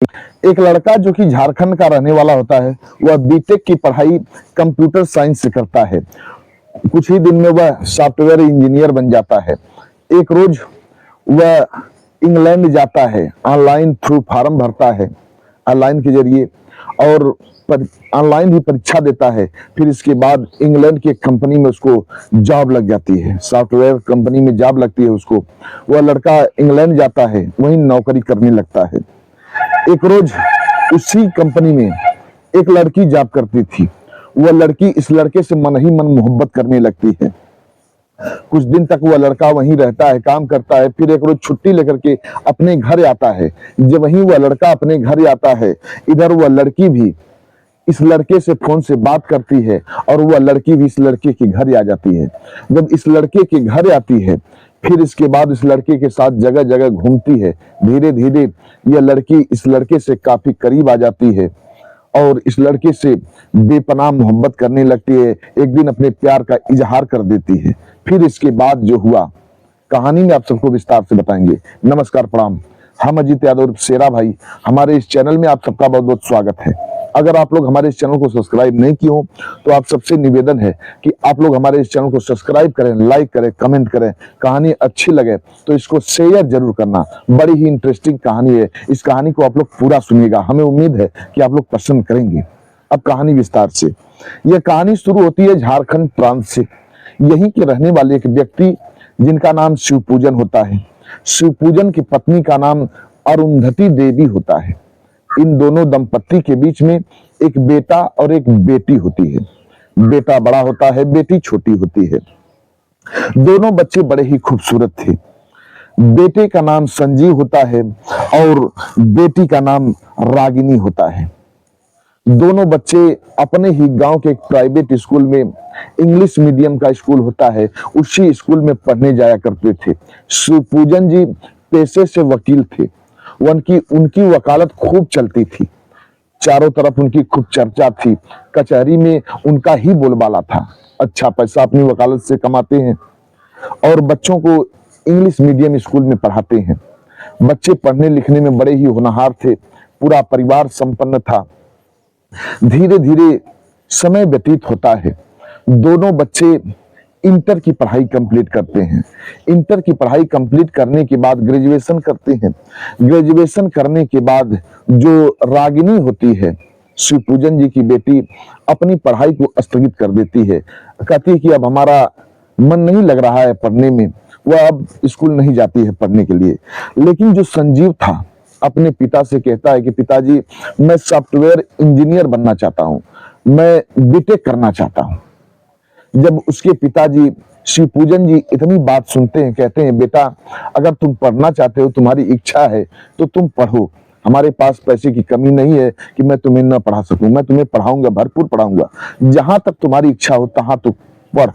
एक लड़का जो कि झारखंड का रहने वाला होता है, वह बीटेक की पढ़ाई कंप्यूटर साइंस से करता है। कुछ ही दिन में वह सॉफ्टवेयर इंजीनियर बन जाता है। एक रोज वह इंग्लैंड जाता है, ऑनलाइन थ्रू फॉर्म भरता है ऑनलाइन के जरिए, और ऑनलाइन ही परीक्षा देता है। फिर इसके बाद इंग्लैंड की एक कंपनी में उसको जॉब लग जाती है, सॉफ्टवेयर कंपनी में जॉब लगती है उसको। वह लड़का इंग्लैंड जाता है, वहीं नौकरी करने लगता है। एक रोज उसी कंपनी में एक लड़की जॉब करती थी। वह लड़की इस लड़के से मन ही मन मोहब्बत करने लगती है। कुछ दिन तक वह लड़का वहीं रहता है, काम करता है। फिर एक रोज छुट्टी लेकर के अपने घर आता है। जब वहीं वह लड़का अपने घर आता है, इधर वह लड़की भी इस लड़के से फोन से बात करती है, और वह लड़की भी इस लड़के के घर आ जाती है। जब इस लड़के के घर आती है, फिर इसके बाद इस लड़के के साथ जगह जगह घूमती है। धीरे धीरे यह लड़की इस लड़के से काफी करीब आ जाती है और इस लड़के से बेपनाह मोहब्बत करने लगती है। एक दिन अपने प्यार का इजहार कर देती है। फिर इसके बाद जो हुआ कहानी में आप सबको विस्तार से बताएंगे। नमस्कार, प्रणाम। हम अजीत यादव शेरा भाई, हमारे इस चैनल में आप सबका बहुत बहुत स्वागत है। अगर आप लोग हमारे इस चैनल को सब्सक्राइब नहीं किए हो तो आप सबसे निवेदन है कि आप लोग हमारे इस चैनल को सब्सक्राइब करें, लाइक करें, कमेंट करें। कहानी अच्छी लगे तो इसको शेयर जरूर करना। बड़ी ही इंटरेस्टिंग कहानी है, इस कहानी को आप लोग पूरा सुनिएगा। हमें उम्मीद है कि आप लोग पसंद करेंगे। अब कहानी विस्तार से। यह कहानी शुरू होती है झारखंड प्रांत से। यहीं के रहने वाले एक व्यक्ति जिनका नाम शिवपूजन होता है, शिवपूजन की पत्नी का नाम अरुंधति देवी होता है। इन दोनों दंपत्ति के बीच में एक बेटा और एक बेटी होती है। बेटा बड़ा होता है, बेटी छोटी होती है। दोनों बच्चे बड़े ही खूबसूरत थे। बेटे का नाम संजीव होता है और बेटी का नाम रागिनी होता है। दोनों बच्चे अपने ही गांव के एक प्राइवेट स्कूल में, इंग्लिश मीडियम का स्कूल होता है, उसी स्कूल में पढ़ने जाया करते थे। शिवपूजन जी पेशे से वकील थे। उनकी वकालत खूब चलती थी, चारों तरफ उनकी खूब चर्चा थी। कचहरी में उनका ही बोलबाला था। अच्छा पैसा अपनी वकालत से कमाते हैं और बच्चों को इंग्लिश मीडियम स्कूल में पढ़ाते हैं। बच्चे पढ़ने लिखने में बड़े ही होनहार थे। पूरा परिवार संपन्न था। धीरे धीरे समय व्यतीत होता है। दोनों बच्चे इंटर की पढ़ाई कंप्लीट करते हैं। इंटर की पढ़ाई कंप्लीट करने के बाद ग्रेजुएशन करते हैं। ग्रेजुएशन करने के बाद जो रागिनी होती है, शिवपूजन जी की बेटी, अपनी पढ़ाई को स्थगित कर देती है। कहती है कि अब हमारा मन नहीं लग रहा है पढ़ने में। वह अब स्कूल नहीं जाती है पढ़ने के लिए। लेकिन जो संजीव था अपने पिता से कहता है कि पिताजी, मैं सॉफ्टवेयर इंजीनियर बनना चाहता हूं, मैं बीटेक करना चाहता हूं। जब उसके पिताजी शिवपूजन जी इतनी बात सुनते हैं, कहते हैं बेटा, अगर तुम पढ़ना चाहते हो, तुम्हारी इच्छा है तो तुम पढ़ो। हमारे पास पैसे की कमी नहीं है कि मैं तुम्हें न पढ़ा सकूं। मैं तुम्हें पढ़ाऊंगा, भरपूर पढ़ाऊंगा। जहां तक तुम्हारी इच्छा हो तहां तो पढ़।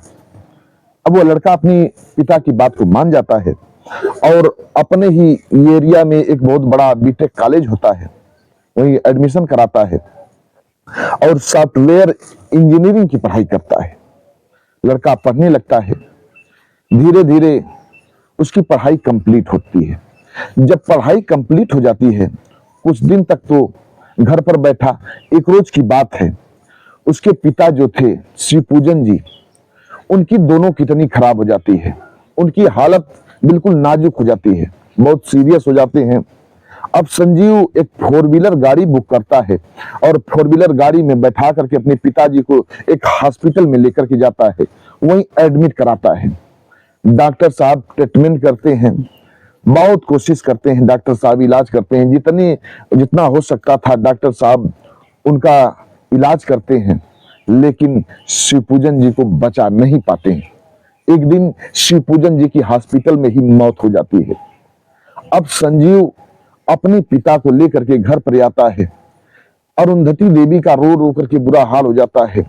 अब वो लड़का अपनी पिता की बात को मान जाता है और अपने ही एरिया में एक बहुत बड़ा बीटेक कॉलेज होता है, वहीं एडमिशन कराता है और सॉफ्टवेयर इंजीनियरिंग की पढ़ाई करता है। लड़का पढ़ने लगता है। धीरे धीरे उसकी पढ़ाई कंप्लीट होती है। जब पढ़ाई कंप्लीट हो जाती है, कुछ दिन तक तो घर पर बैठा। एक रोज की बात है, उसके पिता जो थे शिवपूजन जी, उनकी दोनों किडनी खराब हो जाती है। उनकी हालत बिल्कुल नाजुक हो जाती है, बहुत सीरियस हो जाते हैं। अब संजीव एक 4 व्हीलर गाड़ी बुक करता है और 4 व्हीलर गाड़ी में बैठा करके अपने पिताजी को एक हॉस्पिटल में लेकर के जाता है, वहीं एडमिट कराता है। डॉक्टर साहब ट्रीटमेंट करते हैं, बहुत कोशिश करते हैं, डॉक्टर साहब इलाज करते हैं, जितना हो सकता था डॉक्टर साहब उनका इलाज करते हैं, लेकिन शिवपूजन जी को बचा नहीं पाते हैं। एक दिन शिवपूजन जी की हॉस्पिटल में ही मौत हो जाती है। अब संजीव अपने पिता को लेकर के घर पर आता है। अरुंधति देवी का रो रो करके बुरा हाल हो जाता है।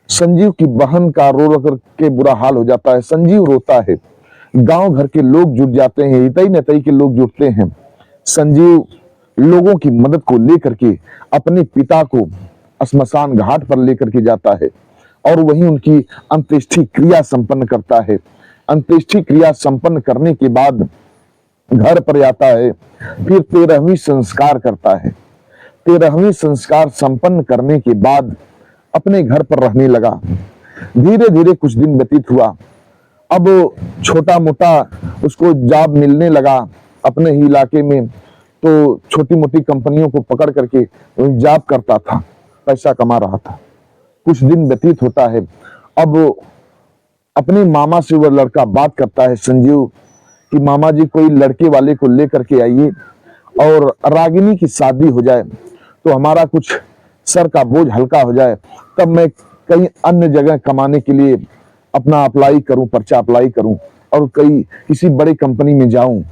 संजीव की बहन का रो रो करके बुरा हाल हो जाता है। संजीव रोता है। गांव घर के लोग जुट जाते हैं, हितई नतई के लोग जुटते हैं। संजीव लोगों की मदद को लेकर के अपने पिता को श्मशान घाट पर लेकर के जाता है और वहीं उनकी अंत्येष्टि क्रिया संपन्न करता है। अंत्येष्टि क्रिया संपन्न करने के बाद घर पर आता है, फिर 13वीं संस्कार करता है। 13वीं संस्कार संपन्न करने के बाद अपने घर पर रहने लगा। धीरे धीरे कुछ दिन व्यतीत हुआ। अब छोटा मोटा उसको जॉब मिलने लगा अपने ही इलाके में, तो छोटी मोटी कंपनियों को पकड़ करके जॉब करता था, पैसा कमा रहा था। कुछ दिन व्यतीत होता है। अब अपने मामा से वह लड़का बात करता है संजीव कि मामा जी कोई लड़के वाले को लेकर के आइए और रागिनी की शादी हो जाए तो हमारा कुछ सर का बोझ हल्का हो जाए, तब मैं कहीं अन्य जगह कमाने के लिए अपना अप्लाई करूं, पर्चा अप्लाई करूं और किसी बड़े कंपनी में जाऊं,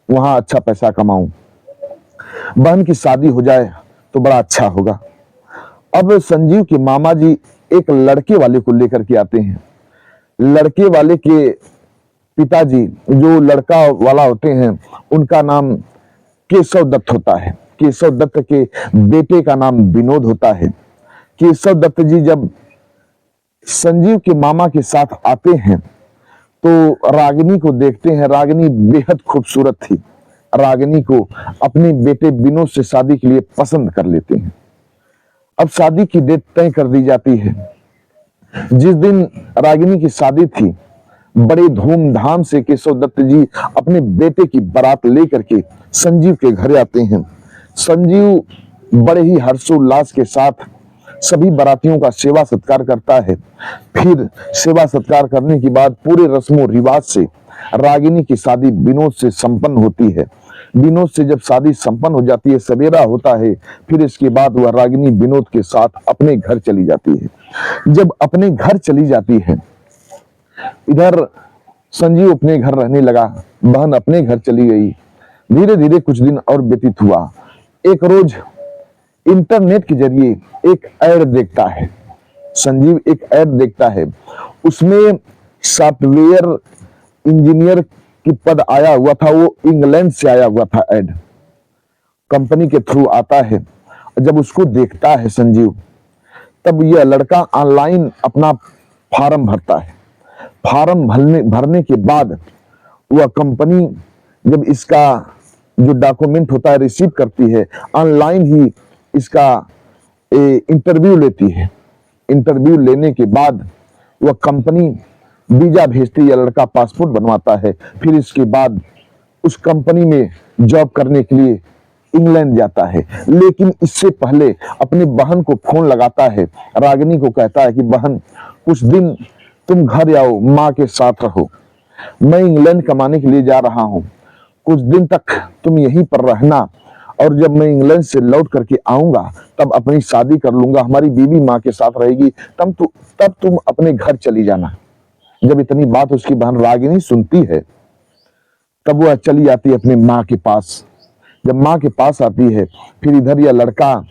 वहां अच्छा पैसा कमाऊं। बहन की शादी हो जाए तो बड़ा अच्छा होगा। अब संजीव के मामा जी एक लड़के वाले को लेकर के आते हैं। लड़के वाले के पिताजी जो लड़का वाला होते हैं उनका नाम केशव दत्त होता है। केशव दत्त के बेटे का नाम विनोद होता है। केशव दत्त जी जब संजीव के मामा के साथ आते हैं तो रागिनी को देखते हैं। रागिनी बेहद खूबसूरत थी। रागिनी को अपने बेटे विनोद से शादी के लिए पसंद कर लेते हैं। अब शादी की डेट तय कर दी जाती है। जिस दिन रागिनी की शादी थी, बड़े धूमधाम से केशव दत्त जी अपने बेटे की बारात लेकर के संजीव के घर आते हैं। संजीव बड़े ही हर्षोल्लास के साथ सभी बारातियों का सेवा सत्कार करता है। फिर सेवा सत्कार करने के बाद पूरे रस्मों रिवाज से रागिनी की शादी विनोद से संपन्न होती है। विनोद से जब शादी संपन्न हो जाती है, सवेरा होता है, फिर इसके बाद वह रागिनी विनोद के साथ अपने घर चली जाती है। जब अपने घर चली जाती है, इधर संजीव अपने घर रहने लगा, बहन अपने घर चली गई। धीरे धीरे कुछ दिन और व्यतीत हुआ। एक रोज इंटरनेट के जरिए एक ऐड देखता है संजीव, एक ऐड देखता है। उसमें सॉफ्टवेयर इंजीनियर की पद आया हुआ था। वो इंग्लैंड से आया हुआ था, ऐड कंपनी के थ्रू आता है। जब उसको देखता है संजीव, तब यह लड़का ऑनलाइन अपना फॉर्म भरता है। फॉर्म भरने के बाद वह कंपनी जब इसका जो डॉक्यूमेंट होता है रिसीव करती है, ऑनलाइन ही इसका इंटरव्यू लेती है। इंटरव्यू लेने के बाद वह कंपनी वीजा भेजती है, लड़का पासपोर्ट बनवाता है। फिर इसके बाद उस कंपनी में जॉब करने के लिए इंग्लैंड जाता है। लेकिन इससे पहले अपनी बहन को फोन लगाता है, रागिनी को कहता है कि बहन कुछ दिन तुम घर आओ, माँ के साथ रहो, मैं इंग्लैंड कमाने के लिए जा रहा हूँ, कुछ दिन तक तुम यहीं पर रहना और जब मैं इंग्लैंड से लौट करके आऊंगा तब अपनी शादी कर लूंगा, हमारी बीवी माँ के साथ रहेगी, तब तुम अपने घर चली जाना। जब इतनी बात उसकी बहन रागिनी सुनती है, तब वह चली जाती है अपने माँ के पास। जब माँ के पास आती है, फिर इधर यह लड़का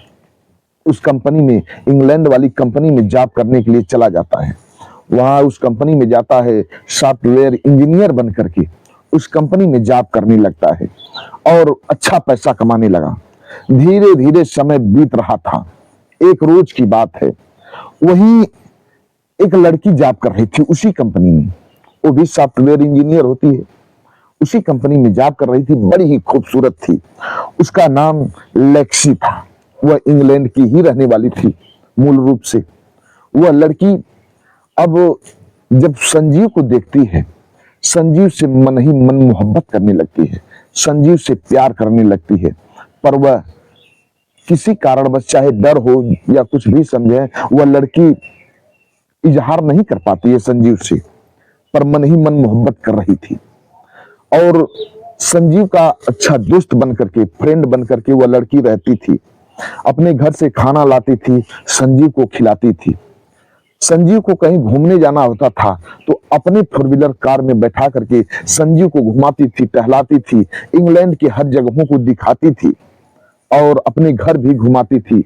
उस कंपनी में, इंग्लैंड वाली कंपनी में जॉब करने के लिए चला जाता है। वहां उस कंपनी में जाता है, सॉफ्टवेयर इंजीनियर बन करके उस कंपनी में जॉब करने लगता है और अच्छा पैसा कमाने लगा। धीरे धीरे समय बीत रहा था। एक रोज की बात है, वही एक लड़की जॉब कर रही थी उसी कंपनी में, वो भी सॉफ्टवेयर इंजीनियर होती है, उसी कंपनी में जॉब कर रही थी। बड़ी ही खूबसूरत थी, उसका नाम लेक्सी था। वह इंग्लैंड की ही रहने वाली थी मूल रूप से। वह लड़की अब जब संजीव को देखती है, संजीव से मन ही मन मोहब्बत करने लगती है, संजीव से प्यार करने लगती है। पर वह किसी कारणवश, चाहे डर हो या कुछ भी समझे, वह लड़की इजहार नहीं कर पाती है संजीव से, पर मन ही मन मोहब्बत कर रही थी। और संजीव का अच्छा दोस्त बन करके, फ्रेंड बन करके वह लड़की रहती थी। अपने घर से खाना लाती थी, संजीव को खिलाती थी। संजीव को कहीं घूमने जाना होता था तो अपने फोर व्हीलर कार में बैठा करके संजीव को घुमाती थी, टहलाती थी, इंग्लैंड के हर जगहों को दिखाती थी और अपने घर भी घुमाती थी।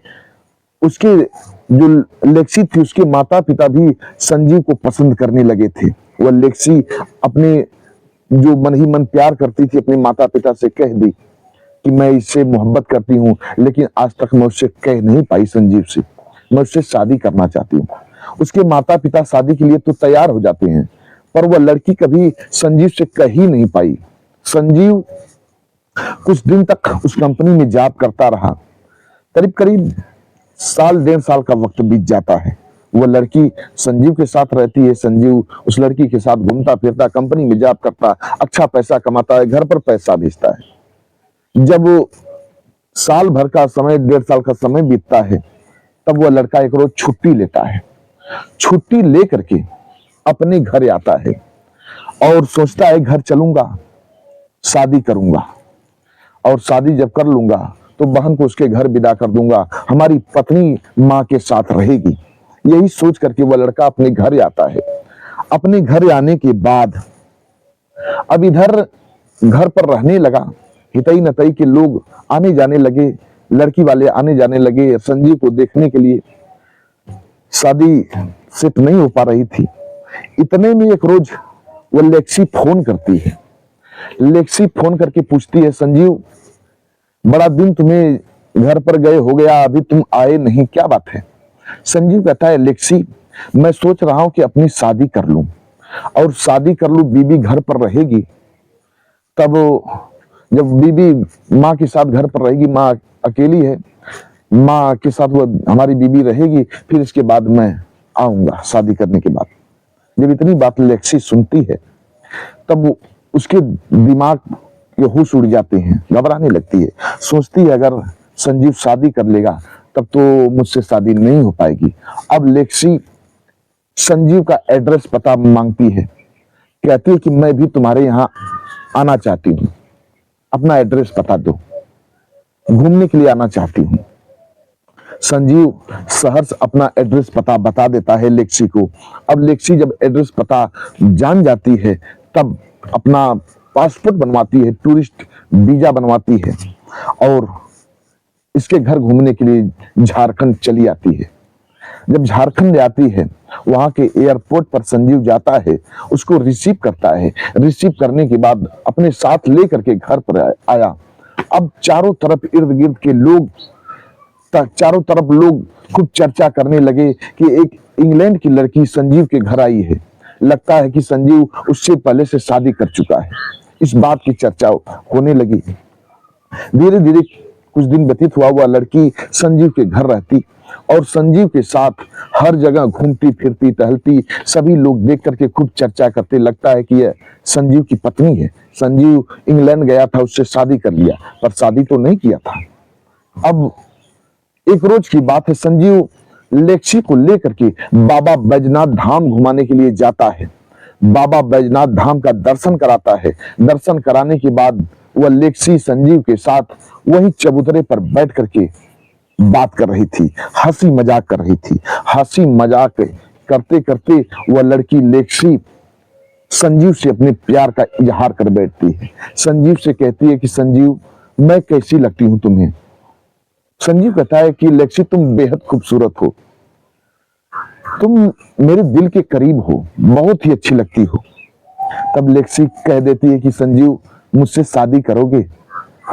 उसके जो लेक्सी थी, उसके माता पिता भी संजीव को पसंद करने लगे थे। वह लेक्सी अपने जो मन ही मन प्यार करती थी, अपने माता पिता से कह दी कि मैं इससे मोहब्बत करती हूँ, लेकिन आज तक मैं उससे कह नहीं पाई संजीव से, मैं उससे शादी करना चाहती हूँ। उसके माता पिता शादी के लिए तो तैयार हो जाते हैं, पर वह लड़की कभी संजीव से कह ही नहीं पाई। संजीव कुछ दिन तक उस कंपनी में जॉब करता रहा। करीब करीब साल 1.5 साल का वक्त बीत जाता है। वह लड़की संजीव के साथ रहती है। संजीव उस लड़की के साथ घूमता फिरता, कंपनी में जॉब करता, अच्छा पैसा कमाता है, घर पर पैसा भेजता है। जब साल भर का समय, 1.5 साल का समय बीतता है, तब वह लड़का एक रोज छुट्टी लेता है। छुट्टी लेकर के अपने घर आता है और सोचता है घर चलूंगा, शादी करूंगा, और शादी जब कर लूंगा तो बहन को उसके घर विदा कर दूंगा, हमारी पत्नी मां के साथ रहेगी। यही सोच करके वह लड़का अपने घर आता है। अपने घर आने के बाद अब इधर घर पर रहने लगा। हितई नतई के लोग आने जाने लगे, लड़की वाले आने जाने लगे संजीव को देखने के लिए। शादी सेट नहीं हो पा रही थी। इतने में एक रोज वो लेक्सी फोन करती है। लेक्सी फोन करके पूछती है, संजीव बड़ा दिन तुम्हें घर पर गए हो गया, अभी तुम आए नहीं, क्या बात है? संजीव कहता है, लेक्सी मैं सोच रहा हूं कि अपनी शादी कर लूं, और शादी कर लूं, बीबी घर पर रहेगी। तब जब बीबी माँ के साथ घर पर रहेगी, माँ अकेली है, माँ के साथ वो हमारी बीबी रहेगी, फिर इसके बाद मैं आऊंगा शादी करने के बाद। जब इतनी बात लेक्सी सुनती है, तब उसके दिमाग के होश उड़ जाते हैं, घबराने लगती है। सोचती है अगर संजीव शादी कर लेगा तब तो मुझसे शादी नहीं हो पाएगी। अब लेक्सी संजीव का एड्रेस पता मांगती है, कहती है कि मैं भी तुम्हारे यहाँ आना चाहती हूँ, अपना एड्रेस बता दो, घूमने के लिए आना चाहती हूँ। संजीव सहर्ष अपना एड्रेस पता बता देता है लेक्सी को। अब लेक्सी जब एड्रेस पता जान जाती है, तब अपना पासपोर्ट बनवाती है, टूरिस्ट वीजा बनवाती है, और इसके घर घूमने के लिए झारखंड चली आती है। जब झारखंड आती है, वहां के एयरपोर्ट पर संजीव जाता है, उसको रिसीव करता है। रिसीव करने के बाद अपने साथ लेकर के घर पर आया। अब चारों तरफ इर्द गिर्द के लोग, चारों तरफ लोग खूब चर्चा करने लगे कि एक इंग्लैंड की लड़की संजीव के घर आई है, लगता है कि संजीव उससे पहले से शादी कर चुका है। इस बात की चर्चा होने लगी। धीरे धीरे कुछ दिन व्यतीत हुआ, वह लड़की संजीव के घर रहती और संजीव के साथ हर जगह घूमती फिरती टहलती। सभी लोग देख करके खूब चर्चा करते, लगता है कि यह संजीव की पत्नी है। संजीव इंग्लैंड गया था, उससे शादी कर लिया, पर शादी तो नहीं किया था। अब एक रोज की बात है, संजीव लेक्सी को लेकर के बाबा बैजनाथ धाम घुमाने के लिए जाता है। बाबा बैजनाथ धाम का दर्शन कराता है। दर्शन कराने के बाद वह लेक्सी संजीव के साथ वही चबूतरे पर बैठ करके बात कर रही थी, हंसी मजाक कर रही थी। हंसी मजाक करते करते वह लड़की लेक्सी संजीव से अपने प्यार का इजहार कर बैठती है। संजीव से कहती है कि संजीव मैं कैसी लगती हूं तुम्हें? संजीव कहता है कि लेक्सी तुम बेहद खूबसूरत हो, तुम मेरे दिल के करीब हो, बहुत ही अच्छी लगती हो। तब लेक्सी कह देती है कि संजीव मुझसे शादी करोगे?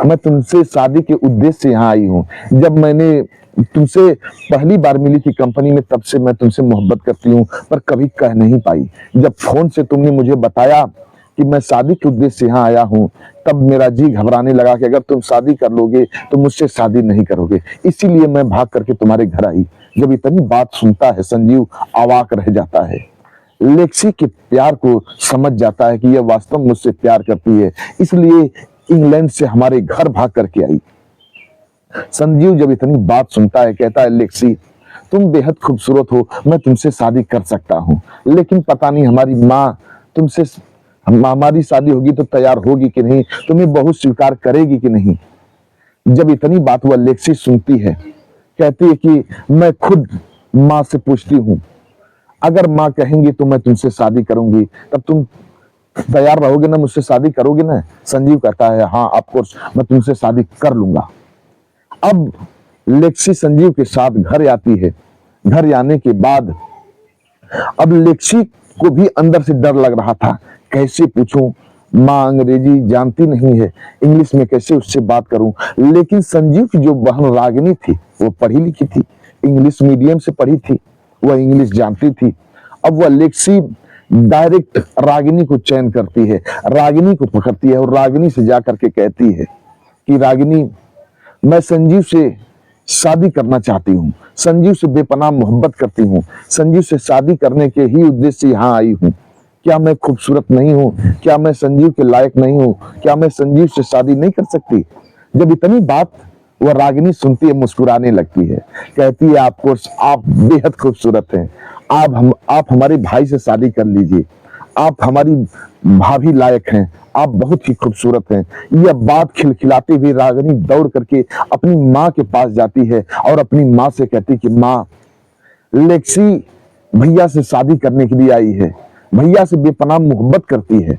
मैं तुमसे शादी के उद्देश्य से यहाँ आई हूँ। जब मैंने तुमसे पहली बार मिली थी कंपनी में, तब से मैं तुमसे मोहब्बत करती हूँ, पर कभी कह नहीं पाई। जब फोन से तुमने मुझे बताया कि मैं शादी के उद्देश्य से यहाँ आया हूँ, तब मेरा जी घबराने लगा कि अगर तुम शादी कर लोगे तो मुझसे शादी नहीं करोगे, इसीलिए मैं भाग करके तुम्हारे घर आई। जब इतनी बात सुनता है, संजीव अवाक रह जाता है। लेक्सी के प्यार को समझ जाता है कि यह वास्तव में मुझसे प्यार करती है, इसलिए इंग्लैंड से हमारे घर भाग करके आई। संजीव जब इतनी बात सुनता है, कहता है लेक्सी तुम बेहद खूबसूरत हो, मैं तुमसे शादी कर सकता हूं, लेकिन पता नहीं हमारी माँ तुमसे, हमारी शादी होगी तो तैयार होगी कि नहीं, तुम्हें बहू स्वीकार करेगी कि नहीं। जब इतनी बात वह लेक्सी सुनती है, कहती है कि मैं खुद माँ से पूछती हूँ, अगर माँ कहेंगी तो मैं तुमसे शादी करूंगी, तब तुम तैयार रहोगे ना, मुझसे शादी करोगे ना? संजीव कहता है हाँ ऑफ कोर्स, मैं तुमसे शादी कर लूंगा। अब लेक्सी संजीव के साथ घर आती है। घर आने के बाद अब लेक्सी को भी अंदर से डर लग रहा था, कैसे पूछूं, माँ अंग्रेजी जानती नहीं है, इंग्लिश में कैसे उससे बात करूं। लेकिन संजीव की जो बहन रागिनी थी, वो पढ़ी लिखी थी, इंग्लिश मीडियम से पढ़ी थी, वह इंग्लिश जानती थी। अब वह लेक्सी डायरेक्ट रागिनी को चयन करती है, रागिनी को पकड़ती है और रागिनी से जाकर के कहती है कि रागिनी मैं संजीव से शादी करना चाहती हूँ, संजीव से बेपनाह मोहब्बत करती हूँ, संजीव से शादी करने के ही उद्देश्य से यहाँ आई हूँ। क्या मैं खूबसूरत नहीं हूँ? क्या मैं संजीव के लायक नहीं हूँ? क्या मैं संजीव से शादी नहीं कर सकती? जब इतनी बात वह रागिनी सुनती है, मुस्कुराने लगती है, कहती है आपको, आप बेहद खूबसूरत हैं, आप हमारे भाई से शादी कर लीजिए, आप हमारी भाभी लायक हैं, आप बहुत ही खूबसूरत हैं। यह बात खिलखिलाते हुए रागिनी दौड़ करके अपनी माँ के पास जाती है और अपनी माँ से कहती कि माँ, लेक्सी भैया से शादी करने के लिए आई है, भैया से बेपनाह मोहब्बत करती है।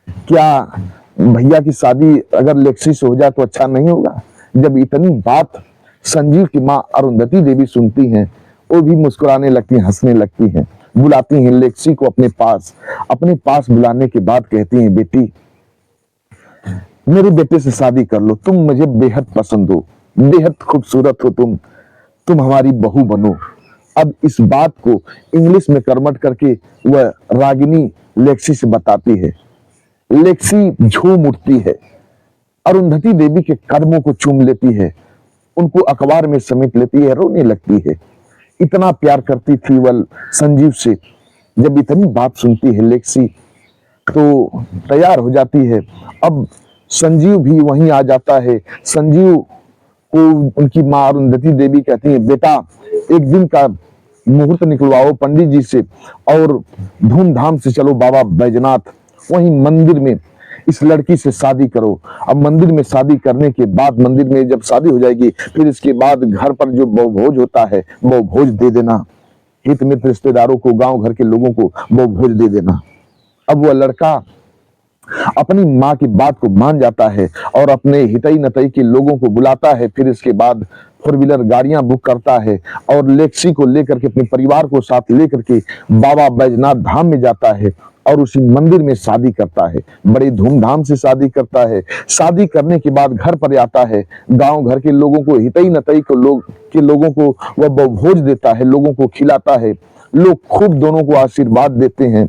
क्या भैया की शादी अगर लेक्सी से हो जाए तो अच्छा नहीं होगा? जब इतनी बात संजीव की माँ अरुंधति देवी सुनती हैं, वो भी मुस्कुराने लगती हैं, हंसने लगती हैं, बुलाती हैं लेक्सी को अपने पास बुलाने के बाद कहती हैं, बेटी, मेरे बेटे से शादी कर लो, तुम मुझे बेहद पसंद हो, बेहद खूबसूरत हो, तुम हमारी बहू बनो। अब इस बात को इंग्लिश में कन्वर्ट करके वह रागिनी लेक्सी से बताती है। लेक्सी झूम उठती है, अरुंधति देवी के कदमों को चूम लेती है, उनको अखबार में समेट लेती है, रोने लगती है। इतना प्यार करती थी वह संजीव से। जब इतनी बात सुनती है लेक्सी तो तैयार हो जाती है। अब संजीव भी वहीं आ जाता है। संजीव को उनकी माँ अरुंधति देवी कहती है, बेटा, एक दिन का मुहूर्त निकलवाओ पंडित जी से और धूमधाम से चलो बाबा बैजनाथ, वहीं मंदिर में इस लड़की से शादी करो। अब मंदिर में शादी करने के बाद, मंदिर में जब शादी हो जाएगी, फिर इसके बाद घर पर जो भोज होता है वो भोज दे देना, हित मित्र रिश्तेदारों को, गांव घर के लोगों को वो भोज दे देना। अब वह लड़का अपनी माँ की बात को मान जाता है और अपने हितई नतई के लोगों को बुलाता है। फिर इसके बाद 4 व्हीलर गाड़ियां बुक करता है और लेक्सी को लेकर के, अपने परिवार को साथ लेकर के बाबा बैजनाथ धाम में जाता है और उसी मंदिर में शादी करता है। बड़ी धूमधाम से शादी करता है। शादी करने के बाद घर पर आता है, गांव घर के लोगों को, हितई नतई के लोगों को वह भोज देता है, लोगों को खिलाता है। लोग खूब दोनों को आशीर्वाद देते हैं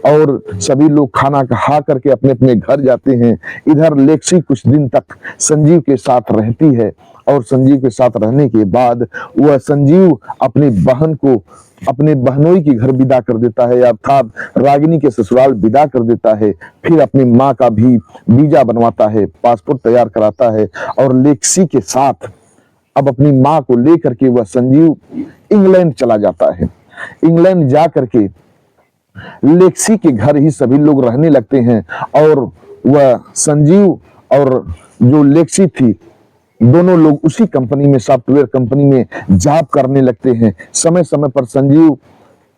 और सभी लोग खाना खा करके अपने अपने घर जाते हैं। इधर लेक्सी कुछ दिन तक संजीव के साथ रहती है और संजीव के साथ रहने के बाद वह संजीव अपनी बहन को अपने बहनोई के घर विदा कर देता है, अर्थात रागिनी के ससुराल विदा कर देता है। फिर अपनी माँ का भी वीजा बनवाता है, पासपोर्ट तैयार कराता है और लेक्सी के साथ अब अपनी माँ को लेकर के वह संजीव इंग्लैंड चला जाता है। इंग्लैंड जा करके लेक्सी के घर ही सभी लोग रहने लगते हैं और वह संजीव और जो लेक्सी थी, दोनों लोग उसी कंपनी में, सॉफ्टवेयर कंपनी में जॉब करने लगते हैं। समय समय पर संजीव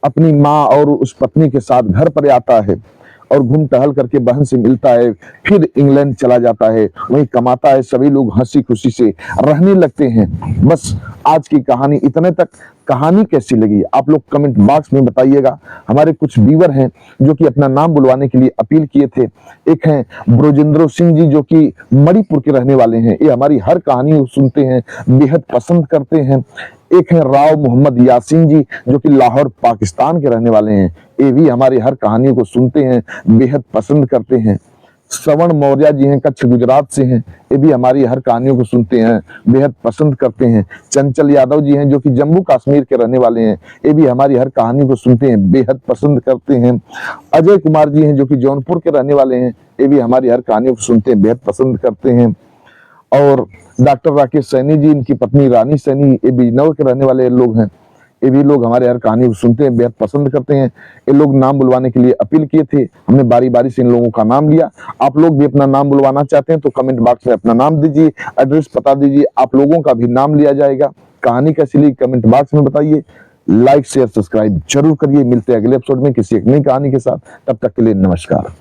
अपनी माँ और उस पत्नी के साथ घर पर आता है और घूम टहल करके बहन से मिलता है, फिर इंग्लैंड चला जाता है, वहीं कमाता है। सभी लोग हंसी खुशी से रहने लगते हैं। बस आज की कहानी इतने तक। कहानी कैसी लगी आप लोग कमेंट बॉक्स में बताइएगा। हमारे कुछ व्यूअर हैं जो कि अपना नाम बुलवाने के लिए अपील किए थे। एक हैं ब्रोजेंद्र सिंह जी, जो कि मणिपुर के रहने वाले हैं। ये हमारी हर कहानी सुनते हैं, बेहद पसंद करते हैं। एक है राव मोहम्मद यासीन जी, जो कि लाहौर पाकिस्तान के रहने वाले हैं। ये भी हमारी हर कहानियों को सुनते हैं, बेहद पसंद करते हैं। श्रवण मौर्य जी हैं, कच्छ गुजरात से हैं। ये भी हमारी हर कहानियों को सुनते हैं, बेहद पसंद करते हैं। चंचल यादव जी हैं, जो कि जम्मू कश्मीर के रहने वाले हैं। ये भी हमारी हर कहानी को सुनते हैं, बेहद पसंद करते हैं। अजय कुमार जी हैं, जो कि जौनपुर के रहने वाले हैं। ये भी हमारी हर कहानियों को सुनते हैं, बेहद पसंद करते हैं। और डॉक्टर राकेश सैनी जी, इनकी पत्नी रानी सैनी, ये बिजनौर के रहने वाले लोग हैं। ये भी लोग हमारे हर कहानी को सुनते हैं, बेहद पसंद करते हैं। ये लोग नाम बुलवाने के लिए अपील किए थे, हमने बारी बारी से इन लोगों का नाम लिया। आप लोग भी अपना नाम बुलवाना चाहते हैं तो कमेंट बॉक्स में अपना नाम दीजिए, एड्रेस बता दीजिए, आप लोगों का भी नाम लिया जाएगा। कहानी कैसी लगी कमेंट बॉक्स में बताइए। लाइक शेयर सब्सक्राइब जरूर करिए। मिलते हैं अगले एपिसोड में किसी एक नई कहानी के साथ। तब तक के लिए नमस्कार।